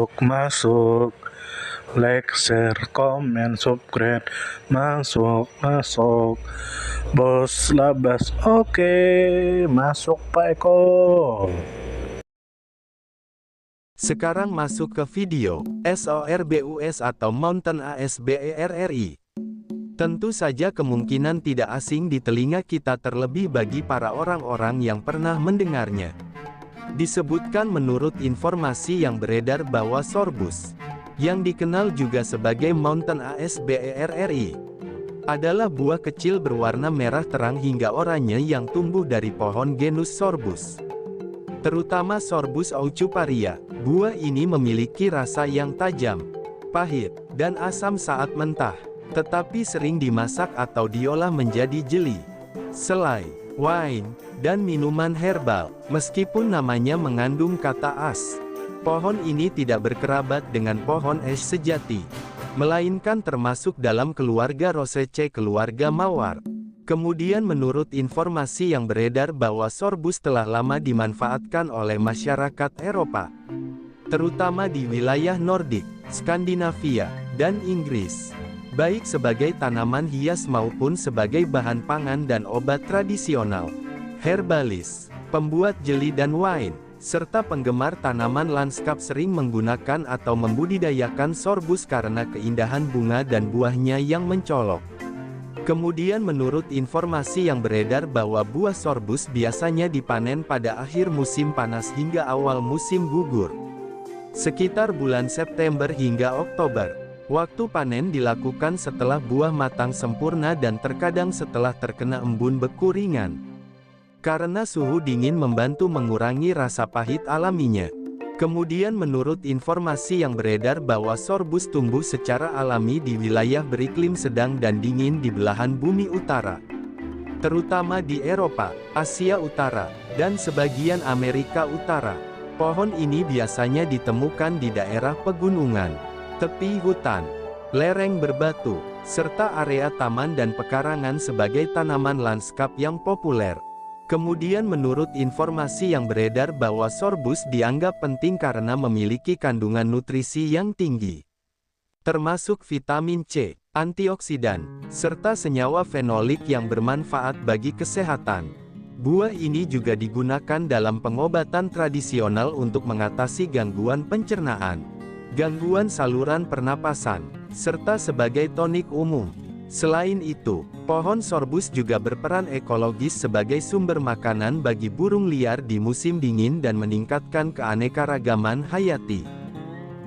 Masuk, like, share, comment, subscribe, masuk, bos labas, oke, masuk Pak Eko. Sekarang masuk ke video, SORBUS atau Mountain ASBERRI. Tentu saja kemungkinan tidak asing di telinga kita terlebih bagi para orang-orang yang pernah mendengarnya. Disebutkan menurut informasi yang beredar bahwa Sorbus, yang dikenal juga sebagai Mountain ASBERRI, adalah buah kecil berwarna merah terang hingga oranye yang tumbuh dari pohon genus Sorbus. Terutama Sorbus aucuparia, buah ini memiliki rasa yang tajam, pahit, dan asam saat mentah, tetapi sering dimasak atau diolah menjadi jeli, selai, wine, dan minuman herbal. Meskipun namanya mengandung kata as, pohon ini tidak berkerabat dengan pohon es sejati, melainkan termasuk dalam keluarga Rosaceae, keluarga mawar. Kemudian menurut informasi yang beredar bahwa Sorbus telah lama dimanfaatkan oleh masyarakat Eropa, terutama di wilayah Nordik, Skandinavia, dan Inggris, baik sebagai tanaman hias maupun sebagai bahan pangan dan obat tradisional, herbalis, pembuat jeli dan wine, serta penggemar tanaman lanskap sering menggunakan atau membudidayakan Sorbus karena keindahan bunga dan buahnya yang mencolok. Kemudian menurut informasi yang beredar bahwa buah Sorbus biasanya dipanen pada akhir musim panas hingga awal musim gugur, sekitar bulan September hingga Oktober. Waktu panen dilakukan setelah buah matang sempurna dan terkadang setelah terkena embun beku ringan, karena suhu dingin membantu mengurangi rasa pahit alaminya. Kemudian menurut informasi yang beredar bahwa Sorbus tumbuh secara alami di wilayah beriklim sedang dan dingin di belahan bumi utara, terutama di Eropa, Asia Utara, dan sebagian Amerika Utara. Pohon ini biasanya ditemukan di daerah pegunungan, tepi hutan, lereng berbatu, serta area taman dan pekarangan sebagai tanaman lanskap yang populer. Kemudian menurut informasi yang beredar bahwa Sorbus dianggap penting karena memiliki kandungan nutrisi yang tinggi, termasuk vitamin C, antioksidan, serta senyawa fenolik yang bermanfaat bagi kesehatan. Buah ini juga digunakan dalam pengobatan tradisional untuk mengatasi gangguan pencernaan, gangguan saluran pernapasan, serta sebagai tonik umum. Selain itu, pohon Sorbus juga berperan ekologis sebagai sumber makanan bagi burung liar di musim dingin dan meningkatkan keanekaragaman hayati.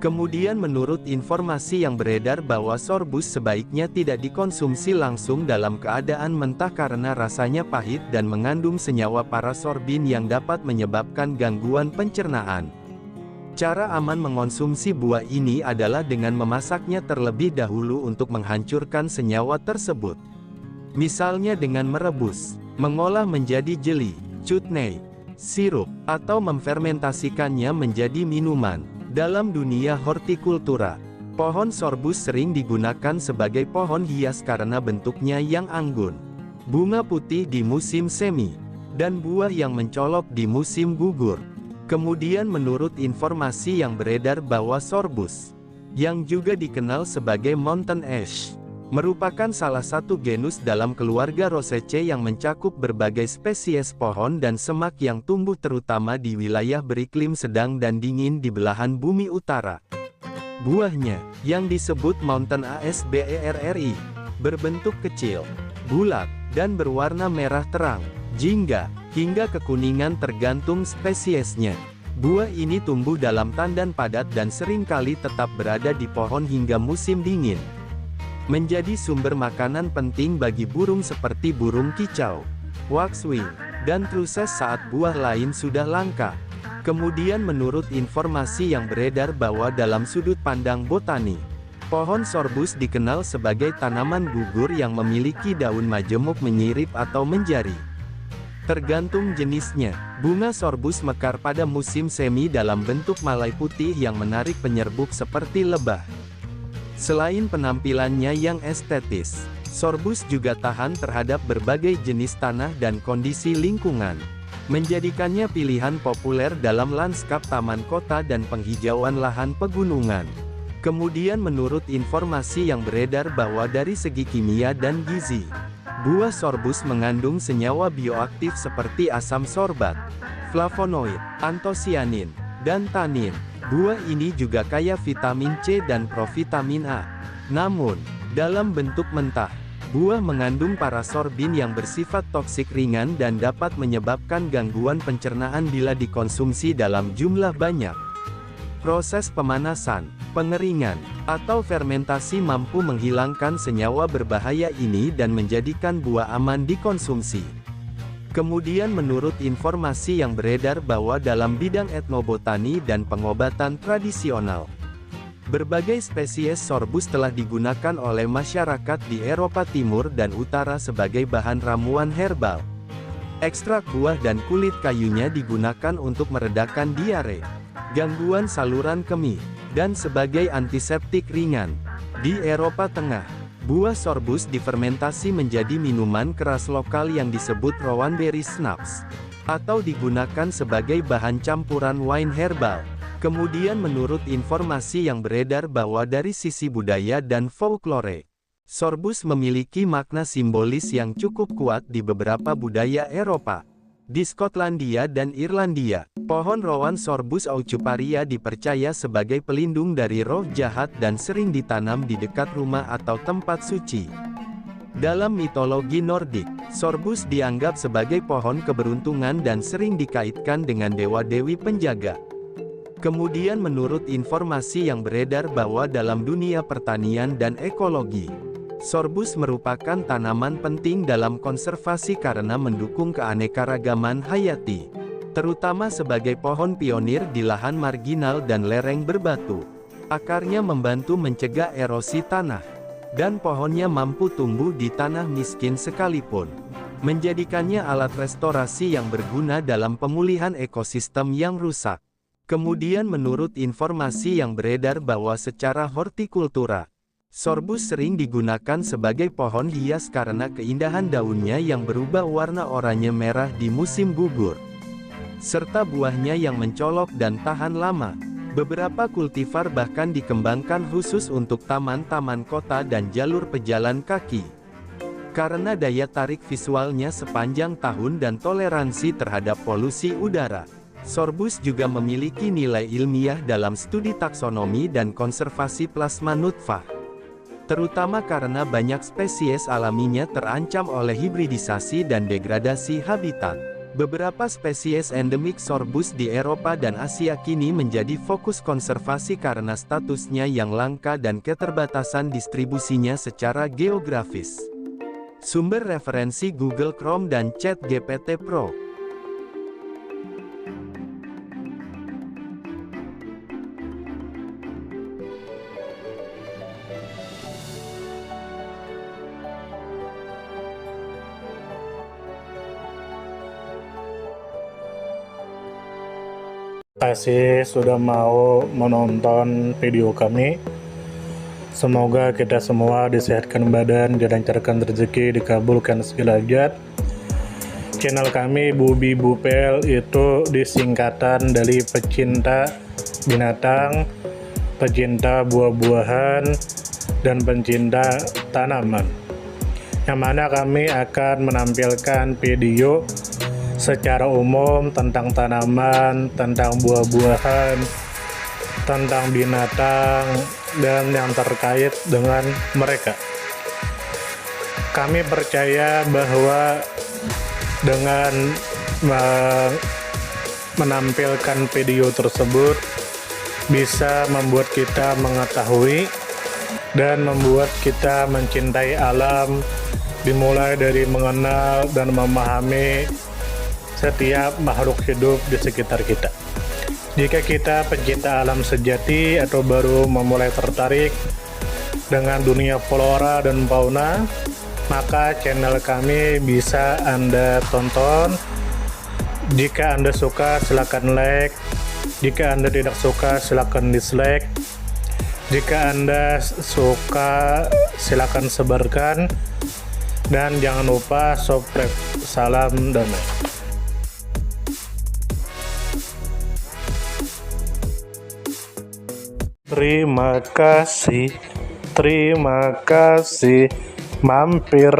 Kemudian menurut informasi yang beredar bahwa Sorbus sebaiknya tidak dikonsumsi langsung dalam keadaan mentah karena rasanya pahit dan mengandung senyawa parasorbin yang dapat menyebabkan gangguan pencernaan. Cara aman mengonsumsi buah ini adalah dengan memasaknya terlebih dahulu untuk menghancurkan senyawa tersebut. Misalnya dengan merebus, mengolah menjadi jeli, chutney, sirup, atau memfermentasikannya menjadi minuman. Dalam dunia hortikultura, pohon Sorbus sering digunakan sebagai pohon hias karena bentuknya yang anggun, bunga putih di musim semi, dan buah yang mencolok di musim gugur. Kemudian menurut informasi yang beredar bahwa Sorbus, yang juga dikenal sebagai Mountain Ash, merupakan salah satu genus dalam keluarga Rosaceae yang mencakup berbagai spesies pohon dan semak yang tumbuh terutama di wilayah beriklim sedang dan dingin di belahan bumi utara. Buahnya, yang disebut Mountain ASBERRI, berbentuk kecil, bulat, dan berwarna merah terang, jingga, hingga kekuningan tergantung spesiesnya. Buah ini tumbuh dalam tandan padat dan seringkali tetap berada di pohon hingga musim dingin, menjadi sumber makanan penting bagi burung seperti burung kicau, waxwing, dan truses saat buah lain sudah langka. Kemudian menurut informasi yang beredar bahwa dalam sudut pandang botani, pohon Sorbus dikenal sebagai tanaman gugur yang memiliki daun majemuk menyirip atau menjari. Tergantung jenisnya, bunga Sorbus mekar pada musim semi dalam bentuk malai putih yang menarik penyerbuk seperti lebah. Selain penampilannya yang estetis, Sorbus juga tahan terhadap berbagai jenis tanah dan kondisi lingkungan. menjadikannya pilihan populer dalam lanskap taman kota dan penghijauan lahan pegunungan. Kemudian menurut informasi yang beredar bahwa dari segi kimia dan gizi, buah sorbus mengandung senyawa bioaktif seperti asam sorbat, flavonoid, antosianin, dan tanin. Buah ini juga kaya vitamin C dan provitamin A. Namun, dalam bentuk mentah, buah mengandung parasorbin yang bersifat toksik ringan dan dapat menyebabkan gangguan pencernaan bila dikonsumsi dalam jumlah banyak. Proses pemanasan, pengeringan, atau fermentasi mampu menghilangkan senyawa berbahaya ini dan menjadikan buah aman dikonsumsi. Kemudian menurut informasi yang beredar bahwa dalam bidang etnobotani dan pengobatan tradisional, berbagai spesies sorbus telah digunakan oleh masyarakat di Eropa Timur dan Utara sebagai bahan ramuan herbal. Ekstrak buah dan kulit kayunya digunakan untuk meredakan diare, gangguan saluran kemih, dan sebagai antiseptik ringan. Di Eropa Tengah, buah sorbus difermentasi menjadi minuman keras lokal yang disebut Rowanberry Schnapps, atau digunakan sebagai bahan campuran wine herbal. Kemudian menurut informasi yang beredar bahwa dari sisi budaya dan folklore, sorbus memiliki makna simbolis yang cukup kuat di beberapa budaya Eropa. Di Skotlandia dan Irlandia, pohon rowan sorbus aucuparia dipercaya sebagai pelindung dari roh jahat dan sering ditanam di dekat rumah atau tempat suci. Dalam mitologi Nordik, sorbus dianggap sebagai pohon keberuntungan dan sering dikaitkan dengan dewa-dewi penjaga. Kemudian menurut informasi yang beredar bahwa dalam dunia pertanian dan ekologi, sorbus merupakan tanaman penting dalam konservasi karena mendukung keanekaragaman hayati, terutama sebagai pohon pionir di lahan marginal dan lereng berbatu. Akarnya membantu mencegah erosi tanah, dan pohonnya mampu tumbuh di tanah miskin sekalipun, menjadikannya alat restorasi yang berguna dalam pemulihan ekosistem yang rusak. Kemudian menurut informasi yang beredar bahwa secara hortikultura, sorbus sering digunakan sebagai pohon hias karena keindahan daunnya yang berubah warna oranye merah di musim gugur, serta buahnya yang mencolok dan tahan lama. Beberapa kultivar bahkan dikembangkan khusus untuk taman-taman kota dan jalur pejalan kaki. Karena daya tarik visualnya sepanjang tahun dan toleransi terhadap polusi udara, sorbus juga memiliki nilai ilmiah dalam studi taksonomi dan konservasi plasma nutfah, terutama karena banyak spesies alaminya terancam oleh hibridisasi dan degradasi habitat. Beberapa spesies endemik sorbus di Eropa dan Asia kini menjadi fokus konservasi karena statusnya yang langka dan keterbatasan distribusinya secara geografis. Sumber referensi Google Chrome dan ChatGPT Pro. Terima kasih sudah mau menonton video kami. Semoga kita semua disehatkan badan, dilancarkan rezeki, dikabulkan segala hajat. Channel kami Bubi Bupel itu disingkatan dari pecinta binatang, pecinta buah-buahan, dan pencinta tanaman, yang mana kami akan menampilkan video secara umum tentang tanaman, tentang buah-buahan, tentang binatang, dan yang terkait dengan mereka. Kami percaya bahwa dengan menampilkan video tersebut bisa membuat kita mengetahui dan membuat kita mencintai alam, dimulai dari mengenal dan memahami setiap makhluk hidup di sekitar kita. Jika kita pencinta alam sejati atau baru memulai tertarik dengan dunia flora dan fauna, maka channel kami bisa Anda tonton. Jika Anda suka, silakan like. Jika Anda tidak suka, silakan dislike. Jika Anda suka, silakan sebarkan. Dan jangan lupa subscribe. Salam damai. Terima kasih, mampir.